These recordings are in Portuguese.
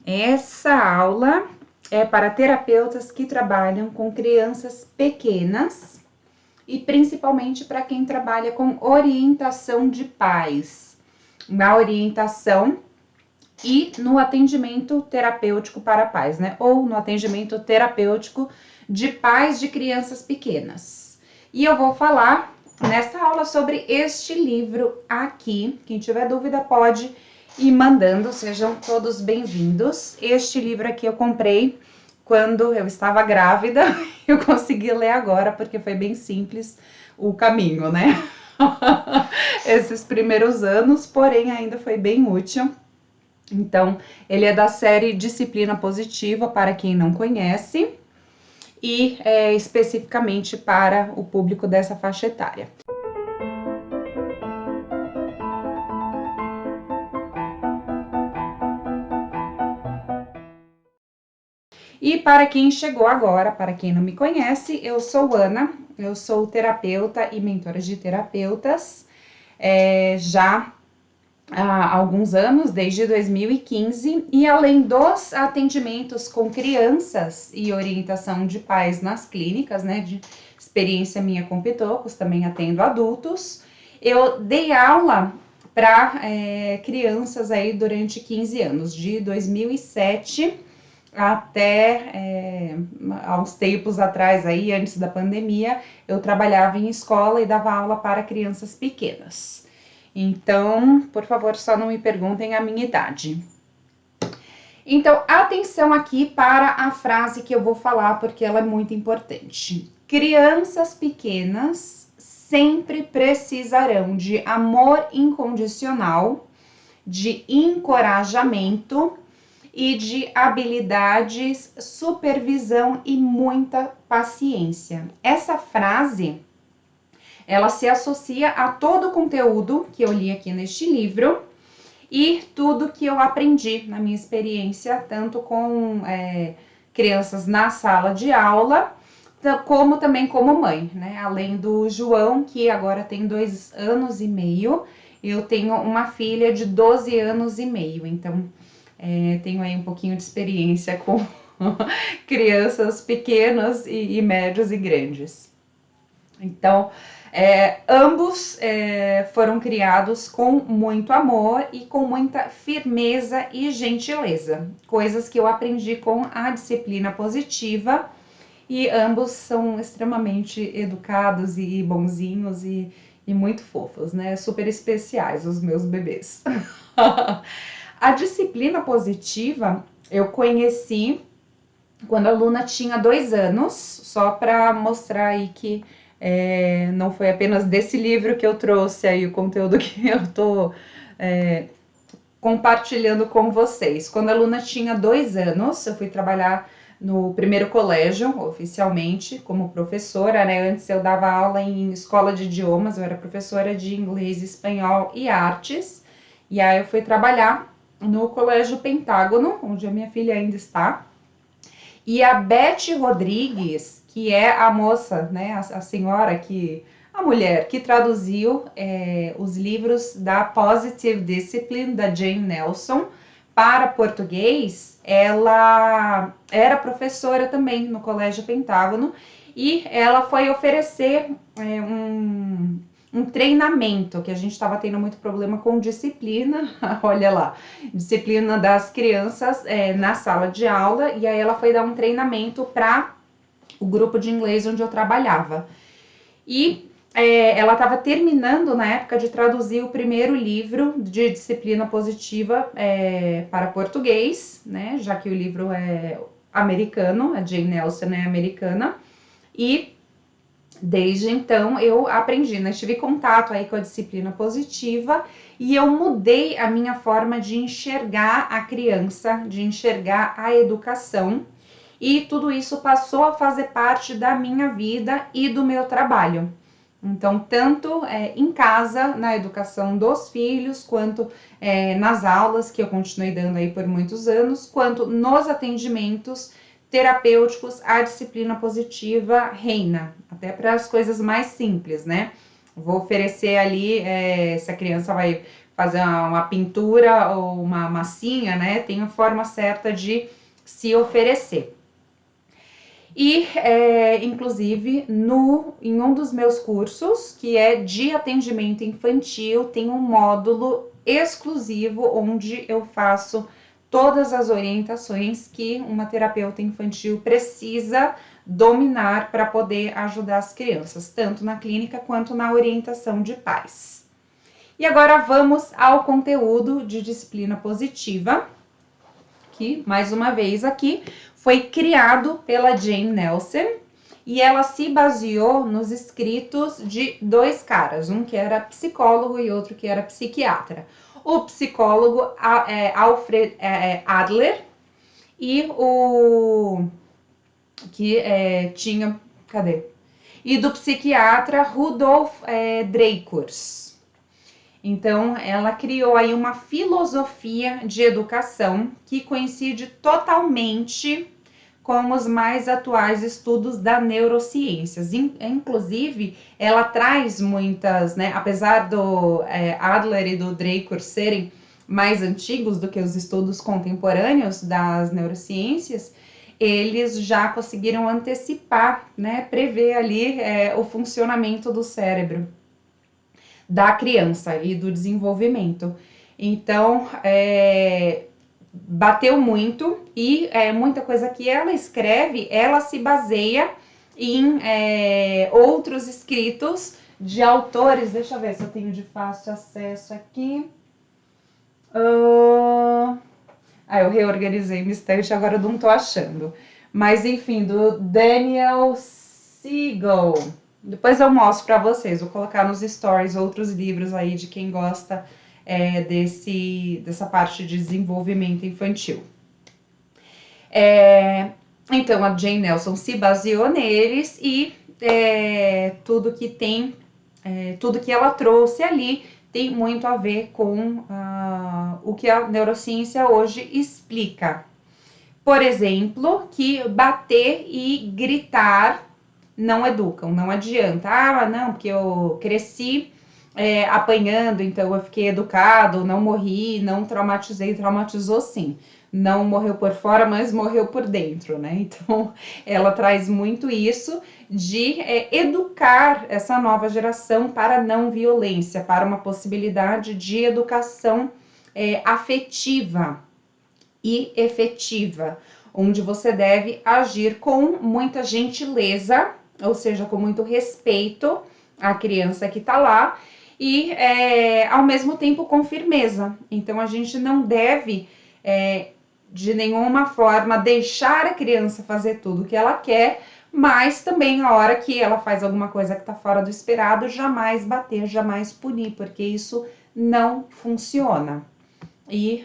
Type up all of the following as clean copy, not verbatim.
Essa aula é para terapeutas que trabalham com crianças pequenas e principalmente para quem trabalha com orientação de pais, na orientação e no atendimento terapêutico para pais, né? Ou no atendimento terapêutico de pais de crianças pequenas. E eu vou falar nesta aula sobre este livro aqui. Quem tiver dúvida pode ir mandando, sejam todos bem-vindos. Este livro aqui eu comprei quando eu estava grávida, eu consegui ler agora porque foi bem simples o caminho, né? Esses primeiros anos, porém ainda foi bem útil. Então, ele é da série Disciplina Positiva, para quem não conhece, e é especificamente para o público dessa faixa etária. E para quem chegou agora, para quem não me conhece, eu sou Ana, eu sou terapeuta e mentora de terapeutas, já há alguns anos, desde 2015, e além dos atendimentos com crianças e orientação de pais nas clínicas, né, de experiência minha com pitocos, também atendo adultos, eu dei aula para crianças aí durante 15 anos, de 2007 até há uns tempos atrás, aí, antes da pandemia, eu trabalhava em escola e dava aula para crianças pequenas. Então, por favor, só não me perguntem a minha idade. Então, atenção aqui para a frase que eu vou falar, porque ela é muito importante. Crianças pequenas sempre precisarão de amor incondicional, de encorajamento e de habilidades, supervisão e muita paciência. Essa frase, ela se associa a todo o conteúdo que eu li aqui neste livro e tudo que eu aprendi na minha experiência, tanto com crianças na sala de aula, como também como mãe, né? Além do João, que agora tem 2 anos e meio, eu tenho uma filha de 12 anos e meio, então tenho aí um pouquinho de experiência com crianças pequenas e médios e grandes. Então, ambos foram criados com muito amor e com muita firmeza e gentileza, coisas que eu aprendi com a disciplina positiva, e ambos são extremamente educados e bonzinhos e muito fofos, né? Super especiais os meus bebês. A disciplina positiva eu conheci quando a Luna tinha 2 anos, só para mostrar aí que não foi apenas desse livro que eu trouxe aí o conteúdo que eu tô compartilhando com vocês. Quando a Luna tinha 2 anos, eu fui trabalhar no primeiro colégio, oficialmente, como professora, né? Antes eu dava aula em escola de idiomas, eu era professora de inglês, espanhol e artes. E aí eu fui trabalhar no Colégio Pentágono, onde a minha filha ainda está. E a Beth Rodrigues, que é a moça, né, a senhora a mulher que traduziu os livros da Positive Discipline, da Jane Nelson, para português, ela era professora também no Colégio Pentágono, e ela foi oferecer um treinamento, que a gente estava tendo muito problema com disciplina, olha lá, disciplina das crianças na sala de aula, e aí ela foi dar um treinamento para o grupo de inglês onde eu trabalhava. E ela estava terminando na época de traduzir o primeiro livro de disciplina positiva para português, né? Já que o livro é americano, a Jane Nelson é americana, e desde então eu aprendi, né? Tive contato aí com a disciplina positiva e eu mudei a minha forma de enxergar a criança, de enxergar a educação, e tudo isso passou a fazer parte da minha vida e do meu trabalho. Então, tanto em casa, na educação dos filhos, quanto nas aulas que eu continuei dando aí por muitos anos, quanto nos atendimentos terapêuticos, a disciplina positiva reina, até para as coisas mais simples, né? Vou oferecer ali, se a criança vai fazer uma pintura ou uma massinha, né? Tem a forma certa de se oferecer. E, inclusive, em um dos meus cursos, que é de atendimento infantil, tem um módulo exclusivo onde eu faço todas as orientações que uma terapeuta infantil precisa dominar para poder ajudar as crianças, tanto na clínica quanto na orientação de pais. E agora vamos ao conteúdo de disciplina positiva, que, mais uma vez aqui, foi criado pela Jane Nelson e ela se baseou nos escritos de dois caras, um que era psicólogo e outro que era psiquiatra. O psicólogo Alfred Adler e o que tinha... Cadê? E do psiquiatra Rudolf Dreikurs. Então, ela criou aí uma filosofia de educação que coincide totalmente com os mais atuais estudos da neurociências. Inclusive, ela traz muitas, né, apesar do Adler e do Dreikurs serem mais antigos do que os estudos contemporâneos das neurociências, eles já conseguiram antecipar, né, prever ali o funcionamento do cérebro da criança e do desenvolvimento. Então, bateu muito e muita coisa que ela escreve, ela se baseia em outros escritos de autores. Deixa eu ver se eu tenho de fácil acesso aqui. Eu reorganizei minha estante, agora eu não tô achando. Mas, enfim, do Daniel Siegel. Depois eu mostro para vocês, vou colocar nos stories outros livros aí de quem gosta dessa parte de desenvolvimento infantil. Então, a Jane Nelson se baseou neles e tudo que ela trouxe ali tem muito a ver com o que a neurociência hoje explica. Por exemplo, que bater e gritar não educam, não adianta. Não, porque eu cresci apanhando, então eu fiquei educado, não morri, não traumatizei, traumatizou sim. Não morreu por fora, mas morreu por dentro, né? Então, ela traz muito isso de educar essa nova geração para a não violência, para uma possibilidade de educação afetiva e efetiva, onde você deve agir com muita gentileza, ou seja, com muito respeito à criança que está lá e, ao mesmo tempo, com firmeza. Então, a gente não deve, de nenhuma forma, deixar a criança fazer tudo o que ela quer, mas também, a hora que ela faz alguma coisa que está fora do esperado, jamais bater, jamais punir, porque isso não funciona. E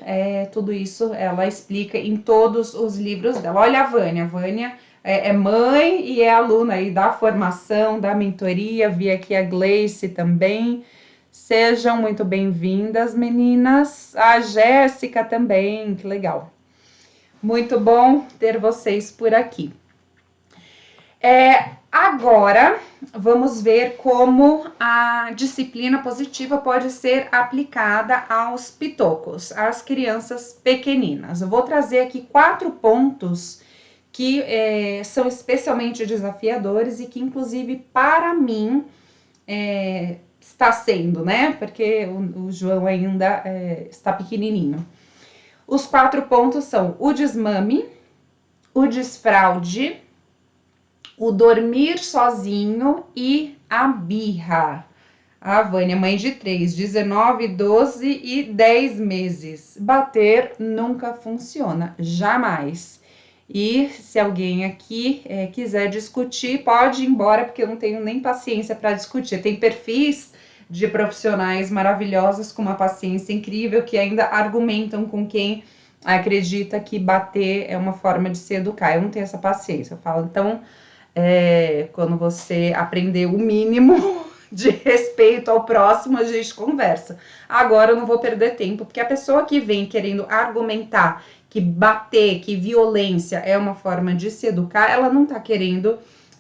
tudo isso ela explica em todos os livros dela. Olha a Vânia. A Vânia é mãe e é aluna aí da formação, da mentoria. Vi aqui a Gleice também. Sejam muito bem-vindas, meninas. A Jéssica também, que legal. Muito bom ter vocês por aqui. Agora, vamos ver como a disciplina positiva pode ser aplicada aos pitocos, às crianças pequeninas. Eu vou trazer aqui 4 pontos que são especialmente desafiadores e que, inclusive, para mim, está sendo, né? Porque o João ainda está pequenininho. Os 4 pontos são o desmame, o desfraude, o dormir sozinho e a birra. A Vânia, mãe de 3, 19, 12 e 10 meses. Bater nunca funciona, jamais. E se alguém aqui quiser discutir, pode ir embora, porque eu não tenho nem paciência para discutir. Tem perfis de profissionais maravilhosos com uma paciência incrível que ainda argumentam com quem acredita que bater é uma forma de se educar. Eu não tenho essa paciência. Eu falo, então... quando você aprender o mínimo de respeito ao próximo, a gente conversa. Agora eu não vou perder tempo, porque a pessoa que vem querendo argumentar que bater, que violência é uma forma de se educar, ela não tá querendo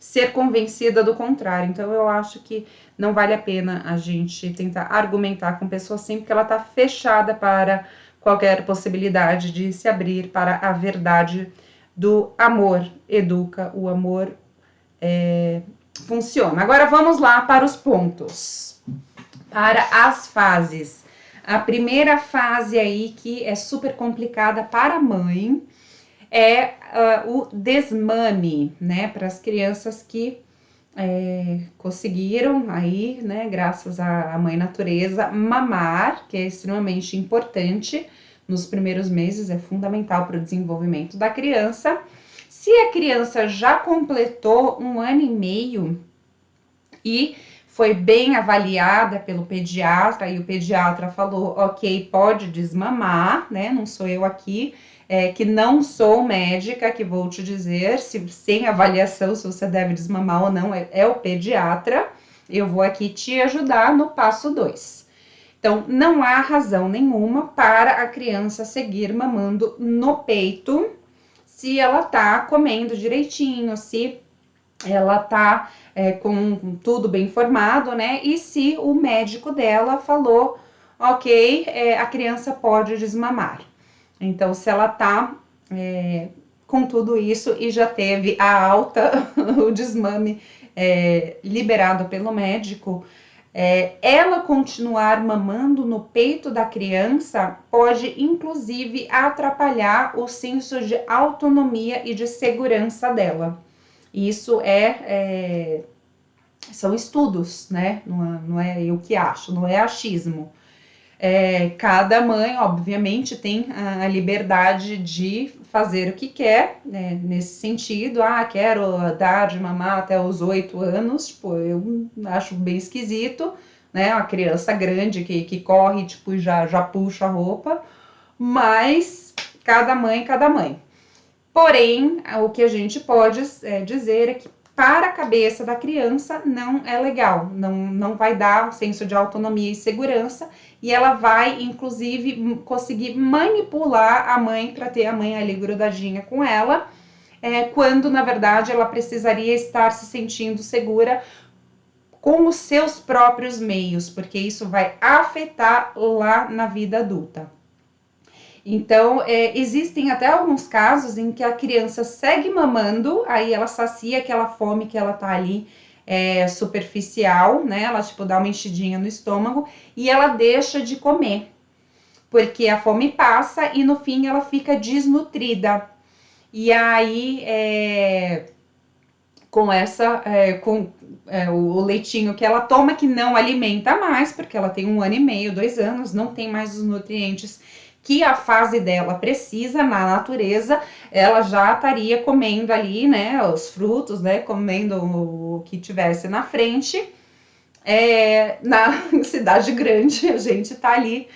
ser convencida do contrário. Então, eu acho que não vale a pena a gente tentar argumentar com pessoa assim, porque ela está fechada para qualquer possibilidade de se abrir para a verdade do amor. Educa, o amor funciona. Agora, vamos lá para os pontos, para as fases. A primeira fase aí, que é super complicada para a mãe, é o desmame, né, para as crianças que conseguiram aí, né, graças à mãe natureza, mamar, que é extremamente importante nos primeiros meses, é fundamental para o desenvolvimento da criança. Se a criança já completou 1 ano e meio e foi bem avaliada pelo pediatra, e o pediatra falou, ok, pode desmamar, né, não sou eu aqui, que não sou médica, que vou te dizer se sem avaliação se você deve desmamar ou não, é o pediatra. Eu vou aqui te ajudar no passo 2. Então, não há razão nenhuma para a criança seguir mamando no peito se ela tá comendo direitinho, se ela tá com tudo bem formado, né? E se o médico dela falou, ok, a criança pode desmamar. Então, se ela tá com tudo isso e já teve a alta, o desmame liberado pelo médico, ela continuar mamando no peito da criança pode, inclusive, atrapalhar o senso de autonomia e de segurança dela. Isso são estudos, né? Não é eu que acho, não é achismo. Cada mãe, obviamente, tem a liberdade de fazer o que quer, né, nesse sentido. Quero dar de mamar até os 8 anos, tipo, eu acho bem esquisito, né? Uma criança grande que corre, tipo, já puxa a roupa, mas cada mãe, cada mãe. Porém, o que a gente pode dizer é que para a cabeça da criança não é legal, não vai dar um senso de autonomia e segurança, e ela vai, inclusive, conseguir manipular a mãe para ter a mãe ali grudadinha com ela, quando, na verdade, ela precisaria estar se sentindo segura com os seus próprios meios, porque isso vai afetar lá na vida adulta. Então, existem até alguns casos em que a criança segue mamando, aí ela sacia aquela fome que ela tá ali superficial, né? Ela, tipo, dá uma enchidinha no estômago e ela deixa de comer, porque a fome passa e no fim ela fica desnutrida. E aí, com o leitinho que ela toma, que não alimenta mais, porque ela tem 1 ano e meio, 2 anos, não tem mais os nutrientes que a fase dela precisa na natureza, ela já estaria comendo ali, né, os frutos, né, comendo o que tivesse na frente. Na cidade grande, a gente tá ali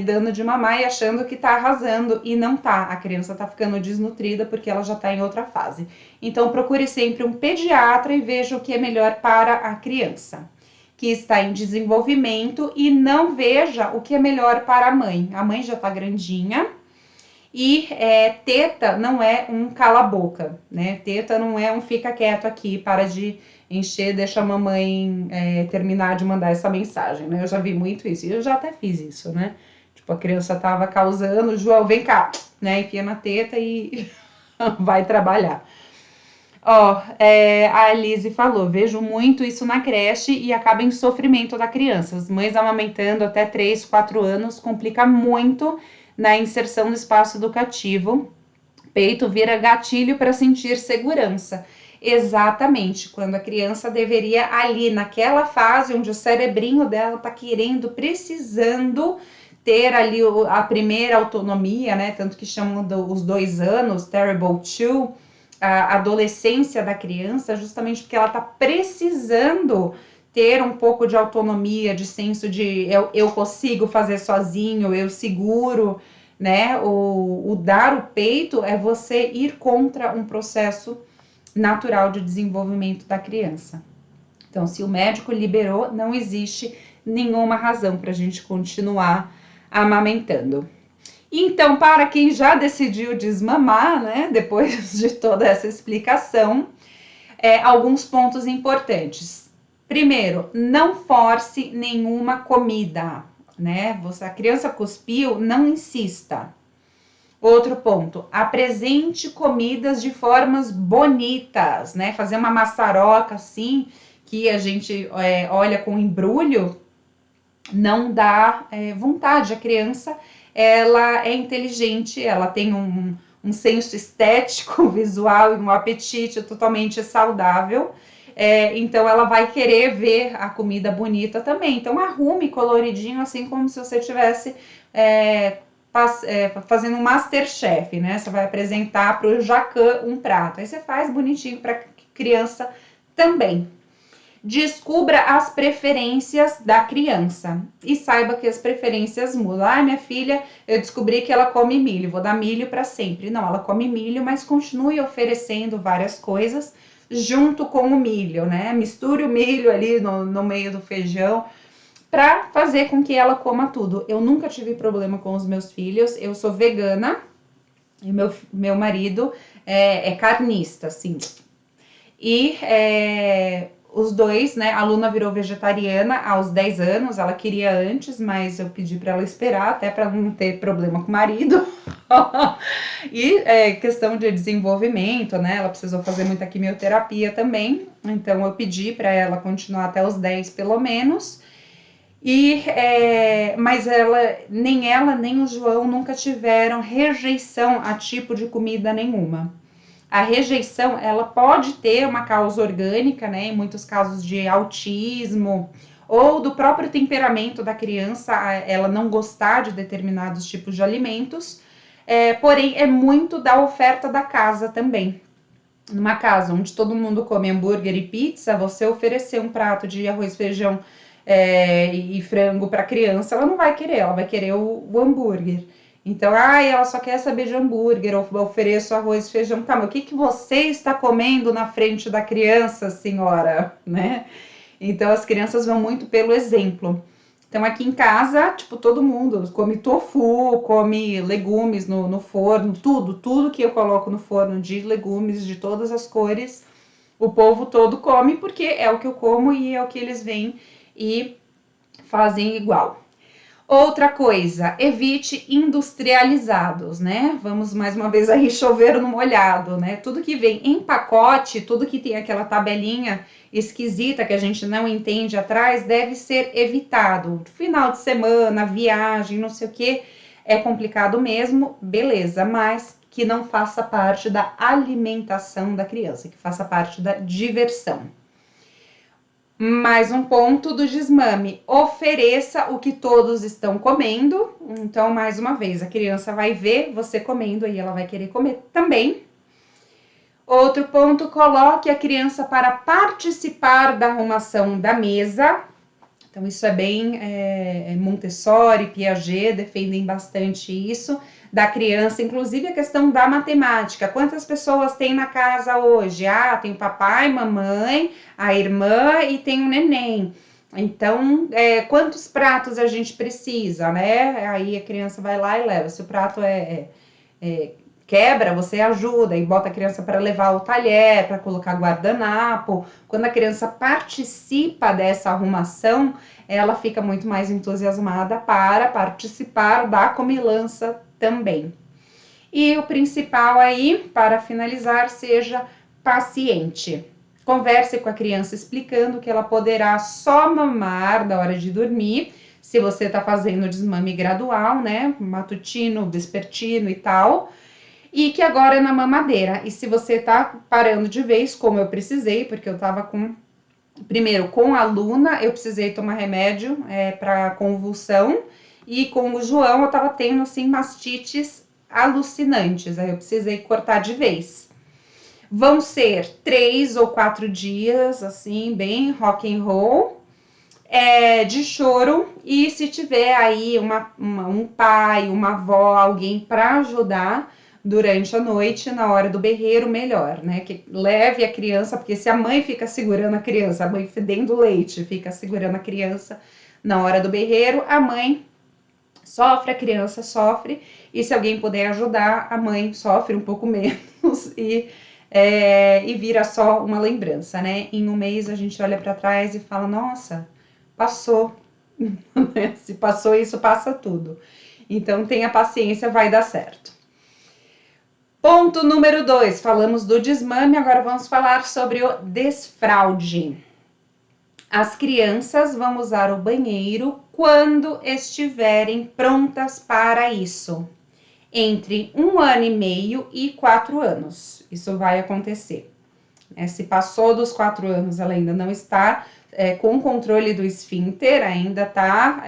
dando de mamar e achando que tá arrasando, e não tá. A criança tá ficando desnutrida porque ela já tá em outra fase. Então, procure sempre um pediatra e veja o que é melhor para a criança que está em desenvolvimento, e não veja o que é melhor para a mãe. A mãe já está grandinha e teta não é um cala-boca, né? Teta não é um fica quieto aqui, para de encher, deixa a mamãe terminar de mandar essa mensagem, né? Eu já vi muito isso, e eu já até fiz isso, né? Tipo, a criança tava causando, João, vem cá, né? Enfia na teta e vai trabalhar. A Alice falou, vejo muito isso na creche e acaba em sofrimento da criança. As mães amamentando até 3, 4 anos complica muito na inserção no espaço educativo. Peito vira gatilho para sentir segurança. Exatamente, quando a criança deveria ali naquela fase onde o cerebrinho dela tá querendo, precisando ter ali a primeira autonomia, né? Tanto que chamam os 2 anos, terrible two, a adolescência da criança, justamente porque ela está precisando ter um pouco de autonomia, de senso de eu consigo fazer sozinho, eu seguro, né? O dar o peito é você ir contra um processo natural de desenvolvimento da criança. Então, se o médico liberou, não existe nenhuma razão para a gente continuar amamentando. Então, para quem já decidiu desmamar, né, depois de toda essa explicação, alguns pontos importantes. Primeiro, não force nenhuma comida, né? A criança cuspiu, não insista. Outro ponto, apresente comidas de formas bonitas, né? Fazer uma maçaroca assim, que a gente olha com embrulho, não dá vontade. A criança, ela é inteligente, ela tem um senso estético, visual e um apetite totalmente saudável. Então ela vai querer ver a comida bonita também. Então arrume coloridinho, assim como se você tivesse fazendo um Masterchef, né? Você vai apresentar para o Jacan um prato. Aí você faz bonitinho para criança também. Descubra as preferências da criança e saiba que as preferências mudam. Ah, minha filha, eu descobri que ela come milho, vou dar milho para sempre. Não, ela come milho, mas continue oferecendo várias coisas junto com o milho, né? Misture o milho ali no meio do feijão para fazer com que ela coma tudo. Eu nunca tive problema com os meus filhos, eu sou vegana e meu marido é carnista, assim. E os dois, né? A Luna virou vegetariana aos 10 anos, ela queria antes, mas eu pedi para ela esperar, até para não ter problema com o marido. E questão de desenvolvimento, né? Ela precisou fazer muita quimioterapia também, então eu pedi para ela continuar até os 10 pelo menos. Mas nem ela nem o João nunca tiveram rejeição a tipo de comida nenhuma. A rejeição, ela pode ter uma causa orgânica, né? Em muitos casos de autismo ou do próprio temperamento da criança, ela não gostar de determinados tipos de alimentos. Porém, é muito da oferta da casa também. Numa casa onde todo mundo come hambúrguer e pizza, você oferecer um prato de arroz, feijão e frango para a criança, ela não vai querer, ela vai querer o hambúrguer. Então, ela só quer saber de hambúrguer, eu ofereço arroz e feijão. Tá, mas o que você está comendo na frente da criança, senhora? Né? Então, as crianças vão muito pelo exemplo. Então, aqui em casa, tipo, todo mundo come tofu, come legumes no forno, tudo que eu coloco no forno de legumes de todas as cores, o povo todo come, porque é o que eu como e é o que eles veem e fazem igual. Outra coisa, evite industrializados, né? Vamos mais uma vez aí chover no molhado, né? Tudo que vem em pacote, tudo que tem aquela tabelinha esquisita que a gente não entende atrás, deve ser evitado. Final de semana, viagem, não sei o que, é complicado mesmo, beleza, mas que não faça parte da alimentação da criança, que faça parte da diversão. Mais um ponto do desmame, ofereça o que todos estão comendo. Então, mais uma vez, a criança vai ver você comendo e ela vai querer comer também. Outro ponto, coloque a criança para participar da arrumação da mesa. Então, isso é bem Montessori, Piaget, defendem bastante isso da criança, inclusive a questão da matemática. Quantas pessoas tem na casa hoje? Tem o papai, mamãe, a irmã e tem o neném. Então, quantos pratos a gente precisa, né? Aí a criança vai lá e leva. Se o prato quebra, você ajuda e bota a criança para levar o talher, para colocar guardanapo. Quando a criança participa dessa arrumação, ela fica muito mais entusiasmada para participar da comilança também. E o principal aí, para finalizar, seja paciente. Converse com a criança explicando que ela poderá só mamar na hora de dormir, se você está fazendo desmame gradual, né? Matutino, vespertino e tal. E que agora é na mamadeira. E se você tá parando de vez, como eu precisei, porque eu tava primeiro, com a Luna, eu precisei tomar remédio para convulsão. E com o João, eu tava tendo, assim, mastites alucinantes. Aí eu precisei cortar de vez. Vão ser 3 ou 4 dias, assim, bem rock and roll, de choro. E se tiver aí um pai, uma avó, alguém para ajudar durante a noite, na hora do berreiro, melhor, né? Que leve a criança, porque se a mãe fica segurando a criança, a mãe fedendo leite, fica segurando a criança na hora do berreiro, a mãe sofre, a criança sofre, e se alguém puder ajudar, a mãe sofre um pouco menos e e vira só uma lembrança, né? Em um mês a gente olha para trás e fala, nossa, passou. Se passou isso, passa tudo. Então tenha paciência, vai dar certo. Ponto número 2, falamos do desmame, agora vamos falar sobre o desfraude. As crianças vão usar o banheiro quando estiverem prontas para isso. Entre 1 ano e meio e 4 anos, isso vai acontecer. Se passou dos 4 anos, ela ainda não está com controle do esfíncter, ainda está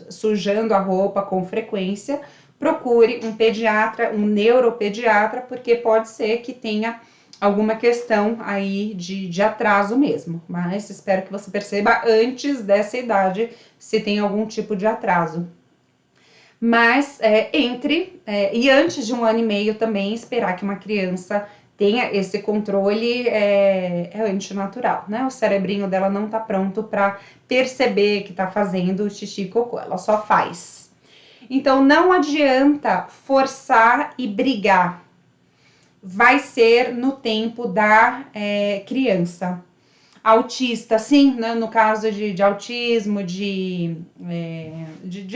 sujando a roupa com frequência, procure um pediatra, um neuropediatra, porque pode ser que tenha alguma questão aí de atraso mesmo, mas espero que você perceba antes dessa idade se tem algum tipo de atraso. Mas e antes de 1 ano e meio também esperar que uma criança tenha esse controle é antinatural, né? O cerebrinho dela não tá pronto para perceber que tá fazendo xixi e cocô, ela só faz. Então não adianta forçar e brigar, vai ser no tempo da criança. Autista, sim, né? No caso de autismo, de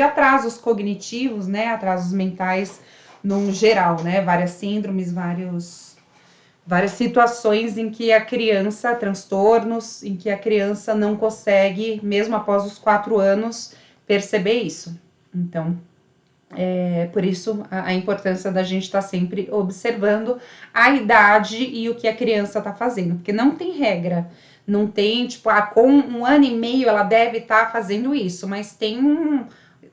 atrasos cognitivos, né? Atrasos mentais no geral, né? Várias síndromes, várias situações em que a criança, transtornos, em que a criança não consegue, mesmo após os 4 anos, perceber isso. Então, por isso a importância da gente estar sempre observando a idade e o que a criança está fazendo, porque não tem regra. Não tem, tipo, com 1 ano e meio ela deve estar fazendo isso, mas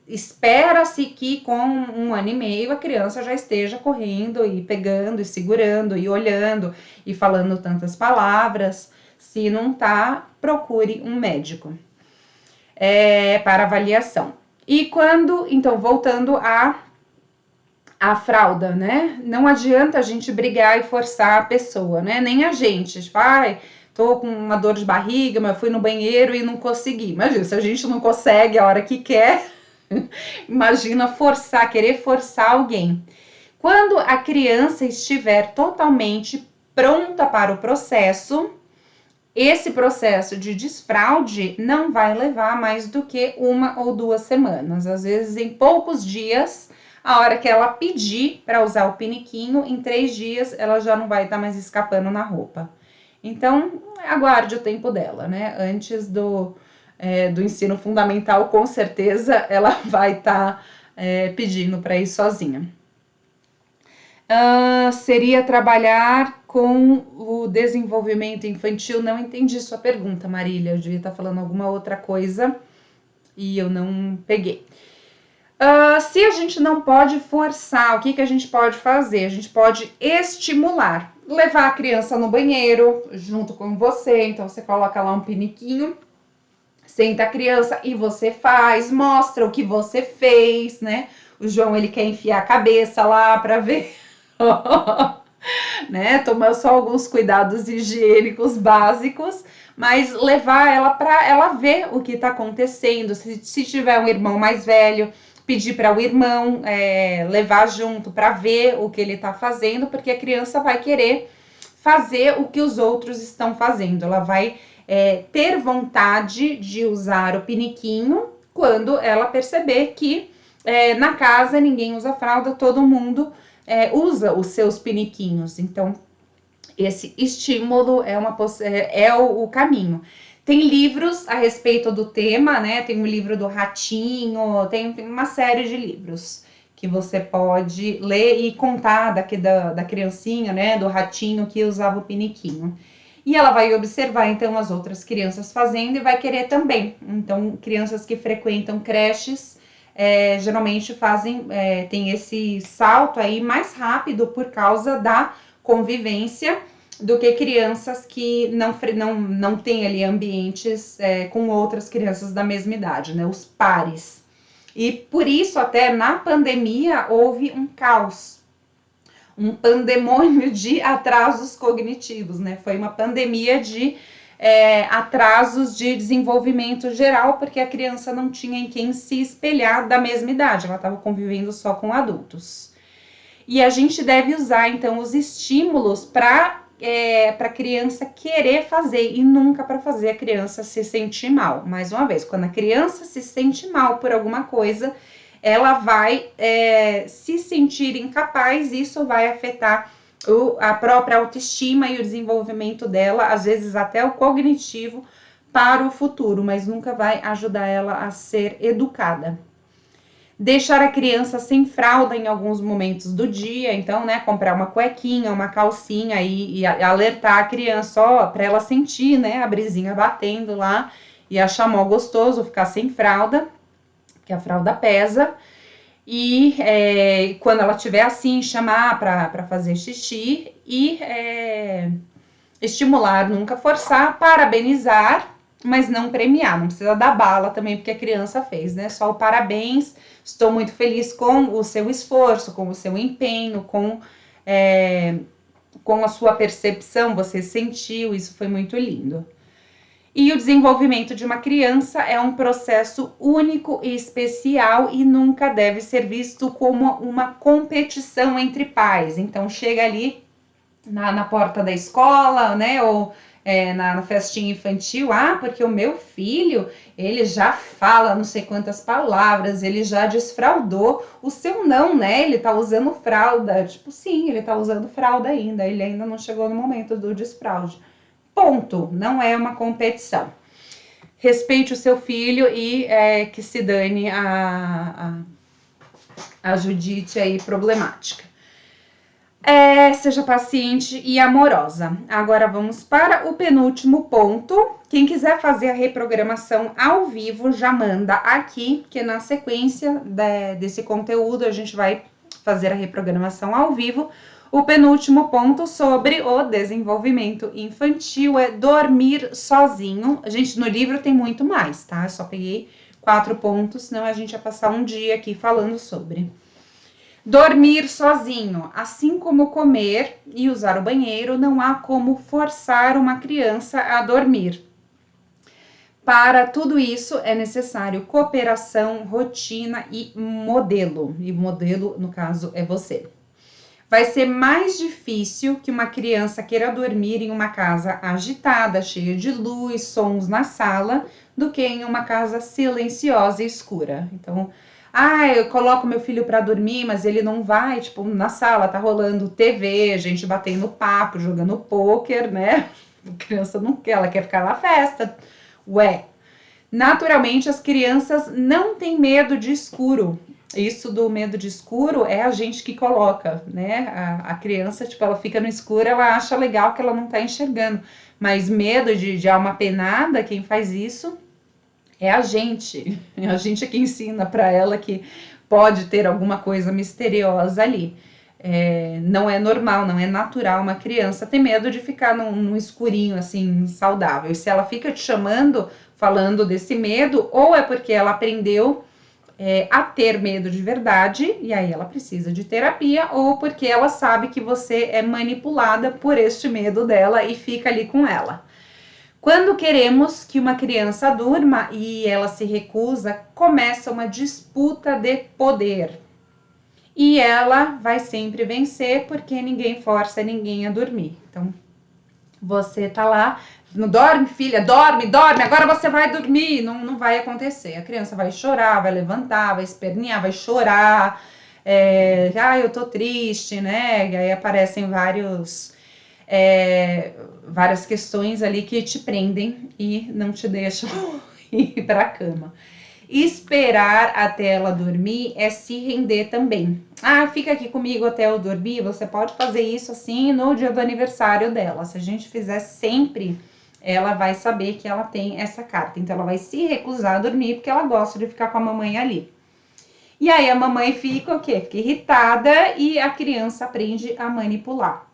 espera-se que com 1 ano e meio a criança já esteja correndo e pegando e segurando e olhando e falando tantas palavras. Se não tá, procure um médico para avaliação. E quando, então, voltando a fralda, né? Não adianta a gente brigar e forçar a pessoa, né? Nem a gente, tipo, tô com uma dor de barriga, mas fui no banheiro e não consegui. Imagina, se a gente não consegue a hora que quer, imagina querer forçar alguém. Quando a criança estiver totalmente pronta para o processo, esse processo de desfraude não vai levar mais do que 1 ou 2 semanas. Às vezes, em poucos dias, a hora que ela pedir para usar o piniquinho, em 3 dias ela já não vai estar mais escapando na roupa. Então, aguarde o tempo dela, né? Antes do ensino fundamental, com certeza ela vai estar pedindo para ir sozinha. Seria trabalhar com o desenvolvimento infantil? Não entendi sua pergunta, Marília. Eu devia estar falando alguma outra coisa e eu não peguei. Se a gente não pode forçar, o que a gente pode fazer? A gente pode estimular, levar a criança no banheiro junto com você. Então, você coloca lá um piniquinho, senta a criança e você faz, mostra o que você fez, né? O João, ele quer enfiar a cabeça lá para ver, né? Tomar só alguns cuidados higiênicos básicos, mas levar ela para ela ver o que está acontecendo. Se tiver um irmão mais velho, pedir para o irmão levar junto para ver o que ele está fazendo, porque a criança vai querer fazer o que os outros estão fazendo. Ela vai ter vontade de usar o piniquinho quando ela perceber que na casa ninguém usa fralda, todo mundo usa os seus piniquinhos. Então, esse estímulo é o caminho. Tem livros a respeito do tema, né? Tem o livro do Ratinho, tem uma série de livros que você pode ler e contar da criancinha, né? Do ratinho que usava o piniquinho. E ela vai observar, então, as outras crianças fazendo e vai querer também. Então, crianças que frequentam creches, geralmente tem esse salto aí mais rápido por causa da convivência do que crianças que não têm ali ambientes com outras crianças da mesma idade, né? Os pares. E por isso, até na pandemia, houve um caos, um pandemônio de atrasos cognitivos, né? Foi uma pandemia de atrasos de desenvolvimento geral, porque a criança não tinha em quem se espelhar da mesma idade, ela estava convivendo só com adultos. E a gente deve usar, então, os estímulos para a criança querer fazer e nunca para fazer a criança se sentir mal. Mais uma vez, quando a criança se sente mal por alguma coisa, ela vai se sentir incapaz, isso vai afetar a própria autoestima e o desenvolvimento dela, às vezes até o cognitivo, para o futuro, mas nunca vai ajudar ela a ser educada. Deixar a criança sem fralda em alguns momentos do dia, então, né, comprar uma cuequinha, uma calcinha e alertar a criança, ó, para ela sentir, né, a brisinha batendo lá e achar mó gostoso ficar sem fralda, que a fralda pesa. E quando ela estiver assim, chamar para fazer xixi e estimular, nunca forçar, parabenizar, mas não premiar, não precisa dar bala também porque a criança fez, né? Só o parabéns, estou muito feliz com o seu esforço, com o seu empenho, com a sua percepção, você sentiu, isso foi muito lindo. E o desenvolvimento de uma criança é um processo único e especial e nunca deve ser visto como uma competição entre pais. Então, chega ali na porta da escola, né, ou na festinha infantil, porque o meu filho, ele já fala não sei quantas palavras, ele já desfraldou, o seu não, né, ele tá usando fralda, tipo, sim, ele tá usando fralda ainda, ele ainda não chegou no momento do desfraude. Ponto, não é uma competição. Respeite o seu filho e que se dane a Judite aí problemática. Seja paciente e amorosa. Agora vamos para o penúltimo ponto. Quem quiser fazer a reprogramação ao vivo, já manda aqui, que na sequência desse conteúdo a gente vai fazer a reprogramação ao vivo. O penúltimo ponto sobre o desenvolvimento infantil é dormir sozinho. Gente, no livro tem muito mais, tá? Eu só peguei 4 pontos, senão a gente ia passar um dia aqui falando sobre. Dormir sozinho, assim como comer e usar o banheiro, não há como forçar uma criança a dormir. Para tudo isso é necessário cooperação, rotina e modelo. E modelo, no caso, é você. Vai ser mais difícil que uma criança queira dormir em uma casa agitada, cheia de luz, sons na sala, do que em uma casa silenciosa e escura. Então, eu coloco meu filho para dormir, mas ele não vai, tipo, na sala tá rolando TV, gente batendo papo, jogando pôquer, né? A criança não quer, ela quer ficar na festa. Naturalmente as crianças não têm medo de escuro. Isso do medo de escuro é a gente que coloca, né? A criança, tipo, ela fica no escuro, ela acha legal que ela não tá enxergando. Mas medo de alma penada, quem faz isso é a gente. É a gente que ensina para ela que pode ter alguma coisa misteriosa ali. Não é normal, não é natural uma criança ter medo de ficar num escurinho assim, saudável. E se ela fica te chamando, falando desse medo, ou é porque ela aprendeu a ter medo de verdade, e aí ela precisa de terapia, ou porque ela sabe que você é manipulada por este medo dela e fica ali com ela. Quando queremos que uma criança durma e ela se recusa, começa uma disputa de poder. E ela vai sempre vencer porque ninguém força ninguém a dormir. Então, você tá lá, não dorme, filha, dorme, agora você vai dormir. Não vai acontecer. A criança vai chorar, vai levantar, vai espernear, vai chorar. Eu tô triste, né? E aí aparecem várias questões ali que te prendem e não te deixam ir para a cama. Esperar até ela dormir é se render também. Fica aqui comigo até eu dormir. Você pode fazer isso assim no dia do aniversário dela. Se a gente fizer sempre, ela vai saber que ela tem essa carta. Então ela vai se recusar a dormir porque ela gosta de ficar com a mamãe ali. E aí a mamãe fica o quê? Fica irritada e a criança aprende a manipular.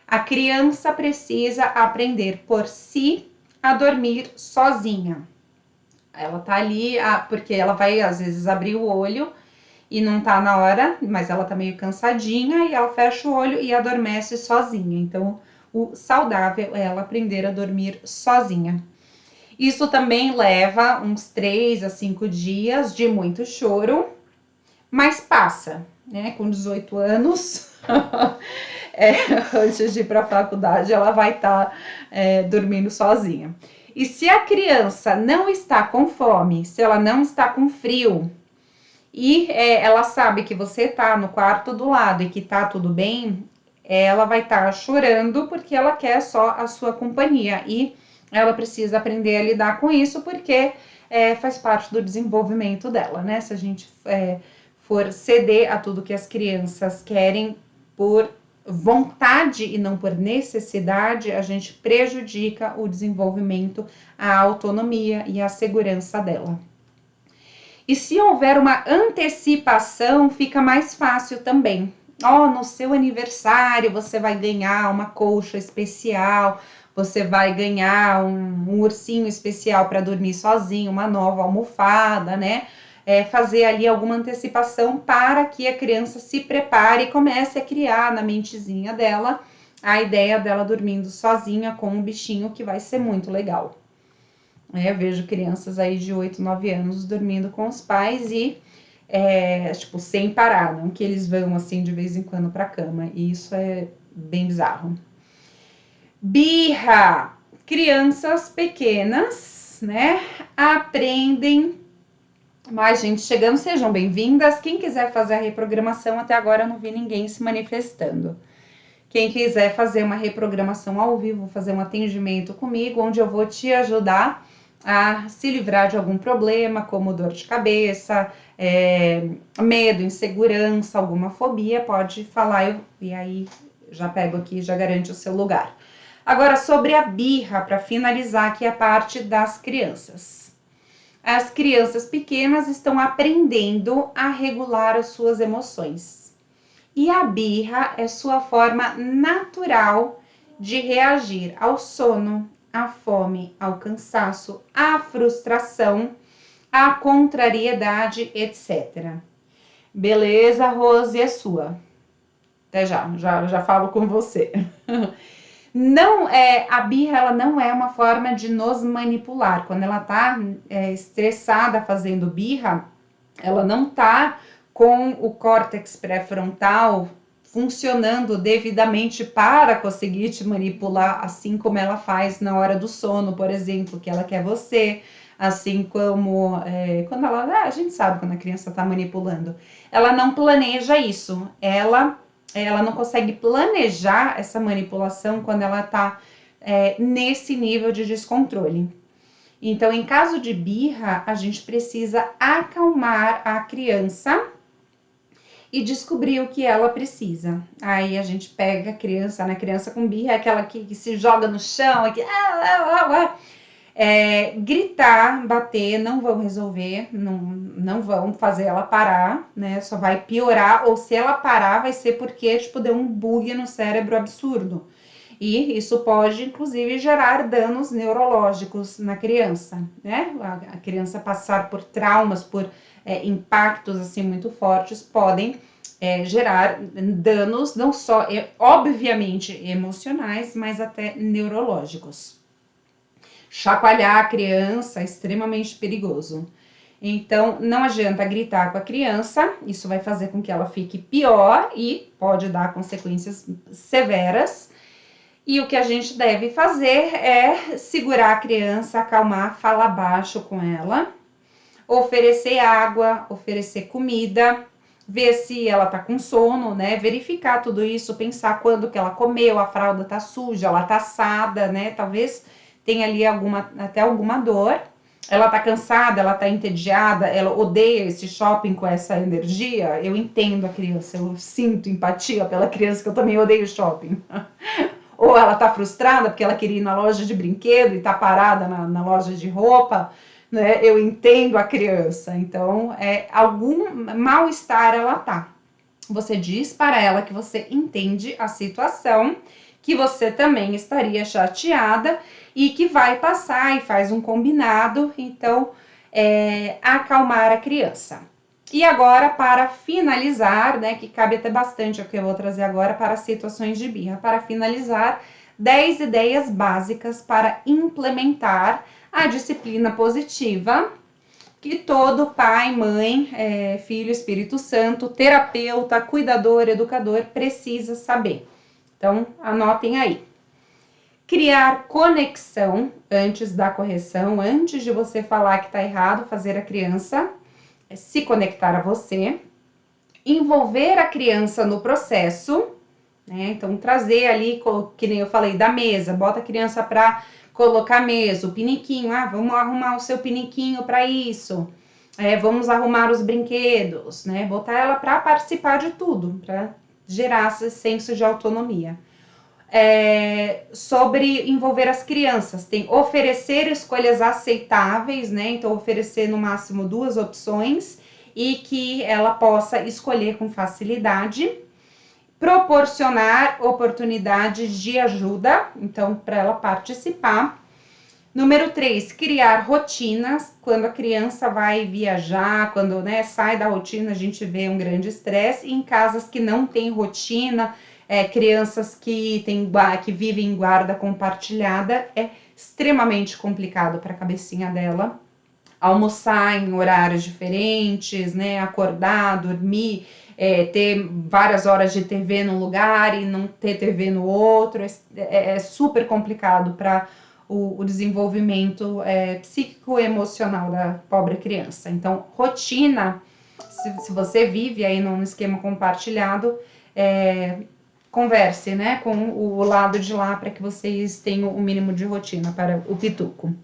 A criança precisa aprender por si a dormir sozinha. Ela tá ali, porque ela vai às vezes abrir o olho e não tá na hora, mas ela tá meio cansadinha e ela fecha o olho e adormece sozinha. Então, o saudável é ela aprender a dormir sozinha. Isso também leva uns 3 a 5 dias de muito choro, mas passa. né, com 18 anos, antes de ir para a faculdade, ela vai estar dormindo sozinha. E se a criança não está com fome, se ela não está com frio, e ela sabe que você está no quarto do lado e que está tudo bem, ela vai estar chorando porque ela quer só a sua companhia. E ela precisa aprender a lidar com isso porque faz parte do desenvolvimento dela, né? Se a gente for ceder a tudo que as crianças querem por vontade e não por necessidade, a gente prejudica o desenvolvimento, a autonomia e a segurança dela. E se houver uma antecipação, fica mais fácil também. No seu aniversário você vai ganhar uma colcha especial, você vai ganhar um ursinho especial para dormir sozinho, uma nova almofada, né? Fazer ali alguma antecipação para que a criança se prepare e comece a criar na mentezinha dela a ideia dela dormindo sozinha com um bichinho, que vai ser muito legal. Eu vejo crianças aí de 8, 9 anos dormindo com os pais e, tipo, sem parar, não que eles vão, assim, de vez em quando pra cama. E isso é bem bizarro. Birra! Crianças pequenas, né, aprendem. Mas, gente, chegando, sejam bem-vindas. Quem quiser fazer a reprogramação, até agora eu não vi ninguém se manifestando. Quem quiser fazer uma reprogramação ao vivo, fazer um atendimento comigo, onde eu vou te ajudar a se livrar de algum problema, como dor de cabeça, medo, insegurança, alguma fobia, pode falar, e aí já pego aqui, já garante o seu lugar. Agora, sobre a birra, para finalizar aqui a parte das crianças. As crianças pequenas estão aprendendo a regular as suas emoções. E a birra é sua forma natural de reagir ao sono, à fome, ao cansaço, à frustração, à contrariedade, etc. Beleza, Rose, é sua. Até já falo com você. Não a birra, ela não é uma forma de nos manipular. Quando ela tá estressada fazendo birra, ela não tá com o córtex pré-frontal funcionando devidamente para conseguir te manipular, assim como ela faz na hora do sono, por exemplo, que ela quer você, assim como quando a gente sabe quando a criança está manipulando, ela não planeja isso, ela não consegue planejar essa manipulação quando ela está nesse nível de descontrole. Então, em caso de birra, a gente precisa acalmar a criança e descobrir o que ela precisa. Aí a gente pega a criança, né? Criança com birra é aquela que se joga no chão, gritar, bater, não vão resolver, não vão fazer ela parar, né? Só vai piorar, ou se ela parar, vai ser porque, tipo, deu um bug no cérebro absurdo. E isso pode, inclusive, gerar danos neurológicos na criança, né? A criança passar por traumas, por impactos, assim, muito fortes, podem gerar danos, não só, obviamente, emocionais, mas até neurológicos. Chacoalhar a criança é extremamente perigoso. Então, não adianta gritar com a criança, isso vai fazer com que ela fique pior e pode dar consequências severas. E o que a gente deve fazer é segurar a criança, acalmar, falar baixo com ela, oferecer água, oferecer comida, ver se ela tá com sono, né? Verificar tudo isso, pensar quando que ela comeu, a fralda tá suja, ela tá assada, né? Talvez tenha ali até alguma dor. Ela tá cansada, ela tá entediada, ela odeia esse shopping com essa energia. Eu entendo a criança, eu sinto empatia pela criança, que eu também odeio shopping. Ou ela tá frustrada porque ela queria ir na loja de brinquedo e tá parada na loja de roupa, né? Eu entendo a criança. Então, algum mal-estar ela tá. Você diz para ela que você entende a situação, que você também estaria chateada e que vai passar e faz um combinado. Então, acalmar a criança. E agora, para finalizar, né, que cabe até bastante o que eu vou trazer agora para situações de birra, para finalizar, 10 ideias básicas para implementar a disciplina positiva, que todo pai, mãe, filho, Espírito Santo, terapeuta, cuidador, educador precisa saber. Então, anotem aí. Criar conexão antes da correção, antes de você falar que está errado, fazer a criança se conectar a você. Envolver a criança no processo, né? Então, trazer ali, que nem eu falei, da mesa, bota a criança para colocar a mesa, o piniquinho, vamos arrumar o seu piniquinho para isso, vamos arrumar os brinquedos, né? Botar ela para participar de tudo, para gerar esse senso de autonomia. Sobre envolver as crianças, tem oferecer escolhas aceitáveis, né? Então, oferecer no máximo 2 opções e que ela possa escolher com facilidade. Proporcionar oportunidades de ajuda, então, para ela participar. Número 3, criar rotinas. Quando a criança vai viajar, quando, né, sai da rotina, a gente vê um grande estresse. Em casas que não tem rotina, crianças que vivem em guarda compartilhada, é extremamente complicado para a cabecinha dela. Almoçar em horários diferentes, né, acordar, dormir, ter várias horas de TV num lugar e não ter TV no outro, é super complicado para o desenvolvimento psíquico-emocional da pobre criança. Então, rotina, se você vive aí num esquema compartilhado, converse, né, com o lado de lá para que vocês tenham o mínimo de rotina para o pituco.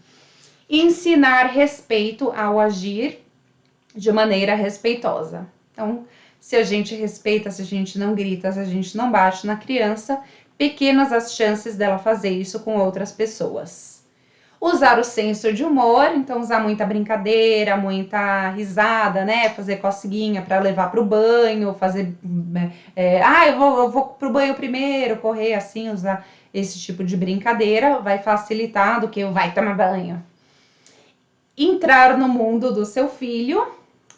Ensinar respeito ao agir de maneira respeitosa. Então, se a gente respeita, se a gente não grita, se a gente não bate na criança, pequenas as chances dela fazer isso com outras pessoas. Usar o senso de humor, então usar muita brincadeira, muita risada, né? Fazer coceguinha para levar para o banho, fazer... eu vou para o banho primeiro, correr assim, usar esse tipo de brincadeira, vai facilitar do que vai tomar banho. Entrar no mundo do seu filho,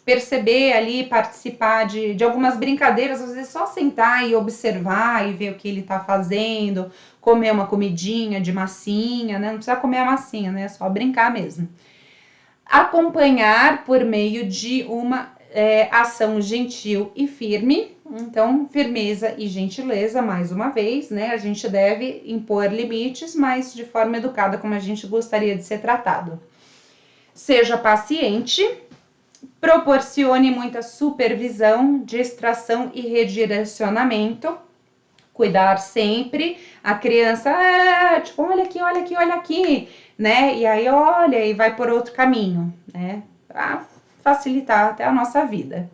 perceber ali, participar de algumas brincadeiras, às vezes só sentar e observar e ver o que ele tá fazendo, comer uma comidinha de massinha, né? Não precisa comer a massinha, né? É só brincar mesmo. Acompanhar por meio de uma ação gentil e firme. Então, firmeza e gentileza, mais uma vez, né? A gente deve impor limites, mas de forma educada, como a gente gostaria de ser tratado. Seja paciente, proporcione muita supervisão, distração e redirecionamento. Cuidar sempre. A criança, tipo, olha aqui, olha aqui, olha aqui, né? E aí olha e vai por outro caminho, né? Para facilitar até a nossa vida.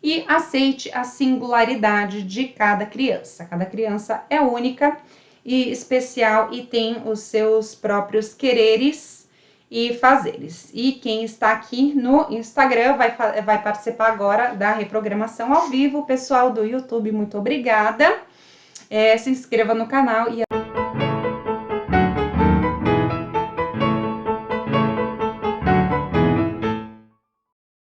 E aceite a singularidade de cada criança. Cada criança é única e especial e tem os seus próprios quereres e fazeres. E quem está aqui no Instagram vai participar agora da reprogramação ao vivo. Pessoal do YouTube, muito obrigada. Se inscreva no canal e